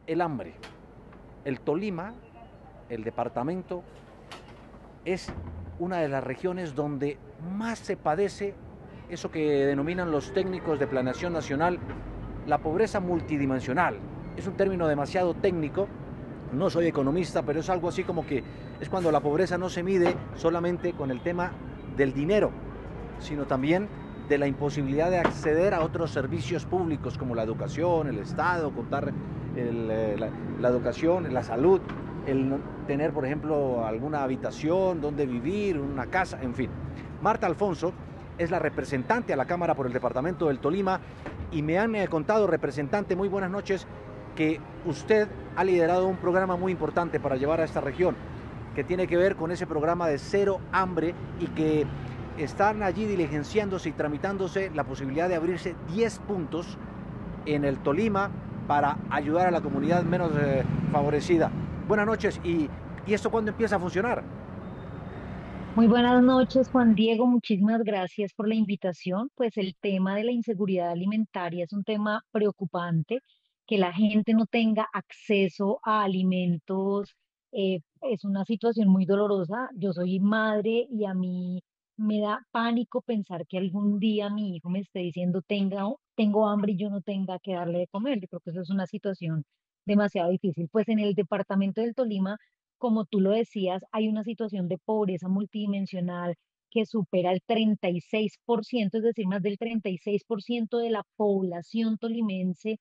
el hambre. El Tolima, el departamento, es una de las regiones donde más se padece eso que denominan los técnicos de planeación nacional, la pobreza multidimensional. Es un término demasiado técnico, no soy economista, pero es algo así como que es cuando la pobreza no se mide solamente con el tema del dinero, sino también de la imposibilidad de acceder a otros servicios públicos como la educación, el Estado, contar la educación, la salud, el tener, por ejemplo, alguna habitación donde vivir, una casa, en fin. Marta Alfonso es la representante a la Cámara por el departamento del Tolima y me han contado, representante, muy buenas noches, que usted ha liderado un programa muy importante para llevar a esta región, que tiene que ver con ese programa de cero hambre y que están allí diligenciándose y tramitándose la posibilidad de abrirse 10 puntos en el Tolima para ayudar a la comunidad menos favorecida. Buenas noches, ¿y esto cuándo empieza a funcionar? Muy buenas noches, Juan Diego. Muchísimas gracias por la invitación. Pues el tema de la inseguridad alimentaria es un tema preocupante. Que la gente no tenga acceso a alimentos es una situación muy dolorosa. Yo soy madre y a mí me da pánico pensar que algún día mi hijo me esté diciendo tengo hambre y yo no tenga que darle de comer. Yo creo que eso es una situación demasiado difícil. Pues en el departamento del Tolima, como tú lo decías, hay una situación de pobreza multidimensional que supera el 36%, es decir, más del 36% de la población tolimense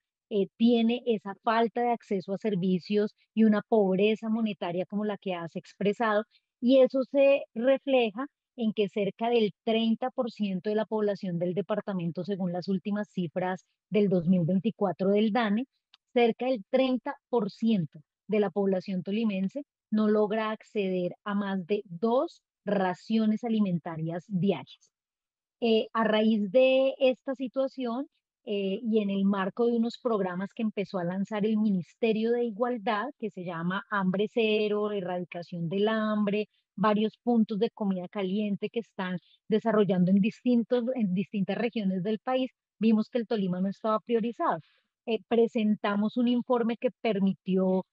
tiene esa falta de acceso a servicios y una pobreza monetaria como la que has expresado, y eso se refleja en que cerca del 30% de la población del departamento, según las últimas cifras del 2024 del DANE, cerca del 30% de la población tolimense no logra acceder a más de 2 raciones alimentarias diarias. A raíz de esta situación y en el marco de unos programas que empezó a lanzar el Ministerio de Igualdad, que se llama Hambre Cero, Erradicación del Hambre, varios puntos de comida caliente que están desarrollando en distintas regiones del país, vimos que el Tolima no estaba priorizado. Presentamos un informe que permitió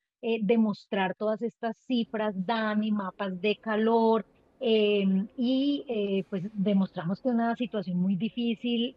demostrar todas estas cifras, DANI, mapas de calor, pues demostramos que una situación muy difícil,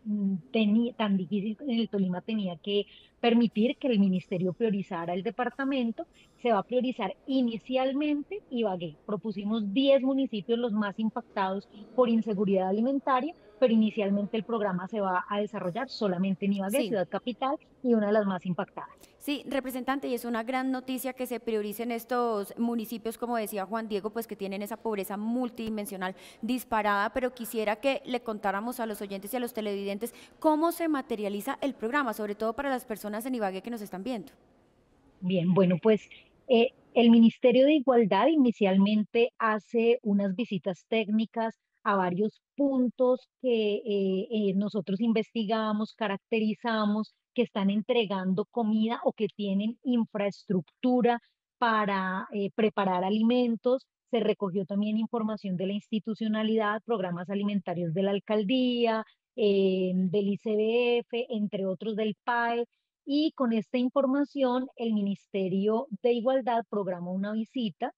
tan difícil en el Tolima, tenía que permitir que el ministerio priorizara el departamento. Se va a priorizar inicialmente Ibagué. Propusimos 10 municipios los más impactados por inseguridad alimentaria, pero inicialmente el programa se va a desarrollar solamente en Ibagué, Sí, ciudad capital y una de las más impactadas. sí, representante, y es una gran noticia que se prioricen estos municipios, como decía Juan Diego, pues que tienen esa pobreza multidimensional disparada, pero quisiera que le contáramos a los oyentes y a los televidentes cómo se materializa el programa, sobre todo para las personas en Ibagué que nos están viendo. Bien, bueno, pues el Ministerio de Igualdad inicialmente hace unas visitas técnicas a varios puntos que nosotros investigamos, caracterizamos, que están entregando comida o que tienen infraestructura para preparar alimentos. Se recogió también información de la institucionalidad, programas alimentarios de la alcaldía, del ICBF, entre otros del PAE, y con esta información, el Ministerio de Igualdad programó una visita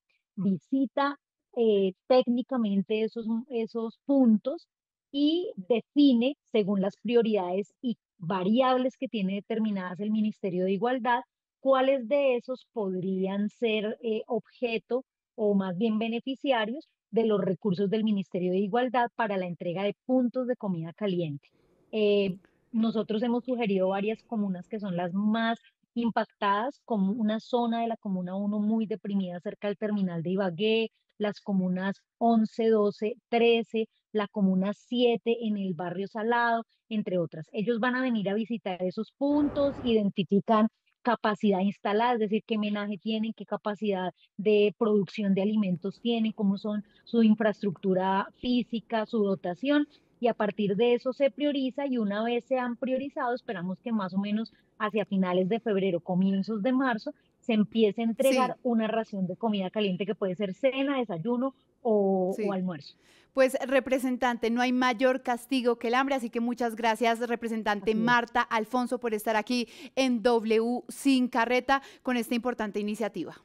técnicamente esos puntos y define, según las prioridades y variables que tiene determinadas el Ministerio de Igualdad, cuáles de esos podrían ser objeto o más bien beneficiarios de los recursos del Ministerio de Igualdad para la entrega de puntos de comida caliente. Eh, Nosotros hemos sugerido varias comunas que son las más impactadas, como una zona de la Comuna 1 muy deprimida cerca del terminal de Ibagué, las comunas 11, 12, 13, la comuna 7 en el barrio Salado, entre otras. Ellos van a venir a visitar esos puntos, identifican capacidad instalada, es decir, qué menaje tienen, qué capacidad de producción de alimentos tienen, cómo son su infraestructura física, su dotación, y a partir de eso se prioriza, y una vez se han priorizado, esperamos que más o menos hacia finales de febrero, comienzos de marzo, se empiece a Sí, entregar una ración de comida caliente que puede ser cena, desayuno o sí. almuerzo. Pues, representante, no hay mayor castigo que el hambre, así que muchas gracias, representante Así es. Marta Alfonso, por estar aquí en W Sin Carreta con esta importante iniciativa.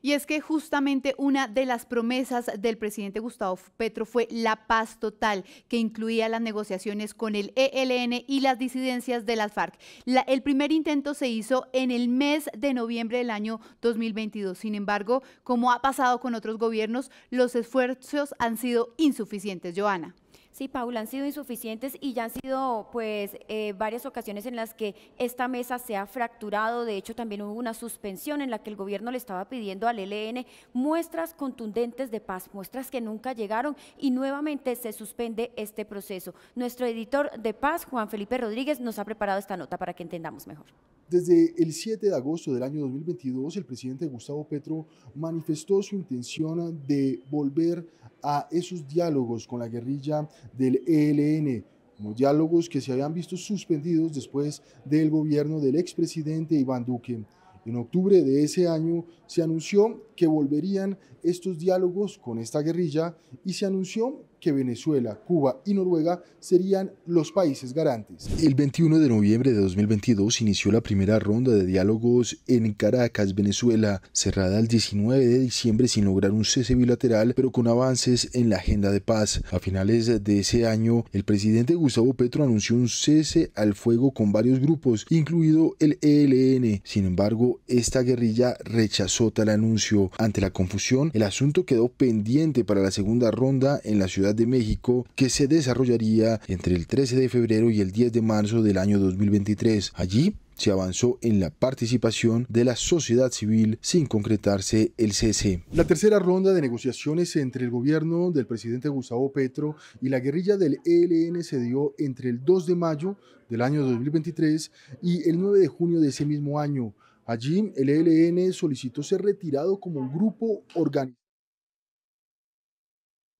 Y es que justamente una de las promesas del presidente Gustavo Petro fue la paz total, que incluía las negociaciones con el ELN y las disidencias de las FARC. El primer intento se hizo en el mes de noviembre del año 2022. Sin embargo, como ha pasado con otros gobiernos, los esfuerzos han sido insuficientes. Joana. Sí, Paula, han sido insuficientes y ya han sido pues varias ocasiones en las que esta mesa se ha fracturado. De hecho, también hubo una suspensión en la que el gobierno le estaba pidiendo al ELN muestras contundentes de paz, muestras que nunca llegaron, y nuevamente se suspende este proceso. Nuestro editor de paz, Juan Felipe Rodríguez, nos ha preparado esta nota para que entendamos mejor. Desde el 7 de agosto del año 2022, el presidente Gustavo Petro manifestó su intención de volver a esos diálogos con la guerrilla del ELN, unos diálogos que se habían visto suspendidos después del gobierno del expresidente Iván Duque. En octubre de ese año se anunció que volverían estos diálogos con esta guerrilla y se anunció que Venezuela, Cuba y Noruega serían los países garantes. El 21 de noviembre de 2022 inició la primera ronda de diálogos en Caracas, Venezuela, cerrada el 19 de diciembre sin lograr un cese bilateral, pero con avances en la agenda de paz. A finales de ese año, el presidente Gustavo Petro anunció un cese al fuego con varios grupos, incluido el ELN. Sin embargo, esta guerrilla rechazó tal anuncio. Ante la confusión, el asunto quedó pendiente para la segunda ronda en la Ciudad de México, que se desarrollaría entre el 13 de febrero y el 10 de marzo del año 2023. Allí se avanzó en la participación de la sociedad civil sin concretarse el cese. La tercera ronda de negociaciones entre el gobierno del presidente Gustavo Petro y la guerrilla del ELN se dio entre el 2 de mayo del año 2023 y el 9 de junio de ese mismo año. Allí el ELN solicitó ser retirado como un grupo organizado,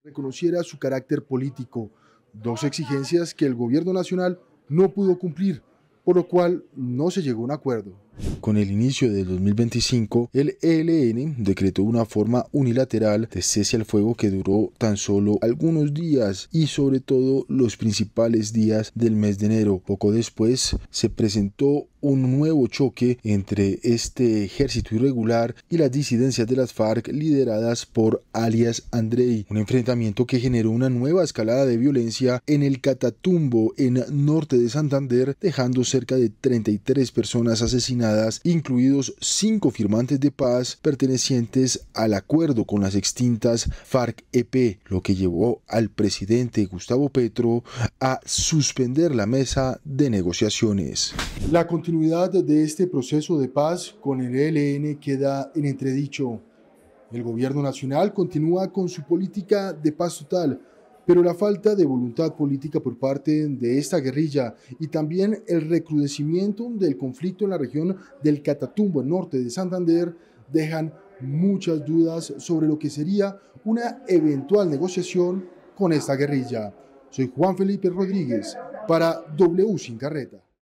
reconociera su carácter político, dos exigencias que el gobierno nacional no pudo cumplir, por lo cual no se llegó a un acuerdo. Con el inicio del 2025, el ELN decretó una forma unilateral de cese al fuego que duró tan solo algunos días y sobre todo los principales días del mes de enero. Poco después se presentó un nuevo choque entre este ejército irregular y las disidencias de las FARC lideradas por alias Andrei, un enfrentamiento que generó una nueva escalada de violencia en el Catatumbo, en norte de Santander, dejando cerca de 33 personas asesinadas, incluidos 5 firmantes de paz pertenecientes al acuerdo con las extintas FARC-EP, lo que llevó al presidente Gustavo Petro a suspender la mesa de negociaciones. La continuidad de este proceso de paz con el ELN queda en entredicho. El gobierno nacional continúa con su política de paz total, pero la falta de voluntad política por parte de esta guerrilla y también el recrudecimiento del conflicto en la región del Catatumbo, el norte de Santander, dejan muchas dudas sobre lo que sería una eventual negociación con esta guerrilla. Soy Juan Felipe Rodríguez para W Sin Carreta.